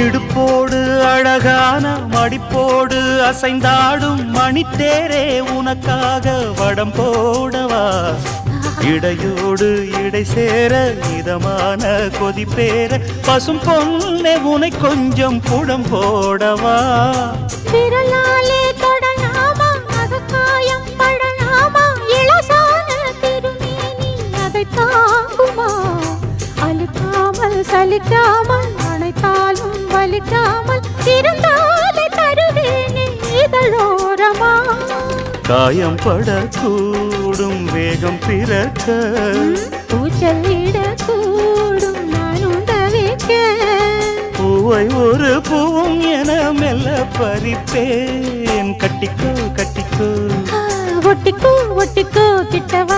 இடுப்போடு அழகான மடிப்போடு அசைந்தாடும் மணித்தேரே உனக்காக வடம் போடவா இடையோடு இடை சேர இதமான கொதிப்பேர பசும் பொன்னே உனை கொஞ்சம் புடம் போடவா விரலாலே தொடலாமா அகக்காயம் படலாமா இளசான திருமேனி அதை தாங்குமா அழுக்காமல் சலிக்காமல் அணைத்தாலும் வலிக்காமல் இருந்தாலே தருவேனே இதழோரமா காயம் படக்கூடும் வேகம் பிறக்க பூச்சலிடக்கூடும் நானும் தவிக்க பூவை ஒரு பூவும் என மெல்ல பறிப்பேன் கட்டிக்கோ கட்டிக்கோ ஒட்டிக்கோ ஒட்டிக்கோ கிட்டவா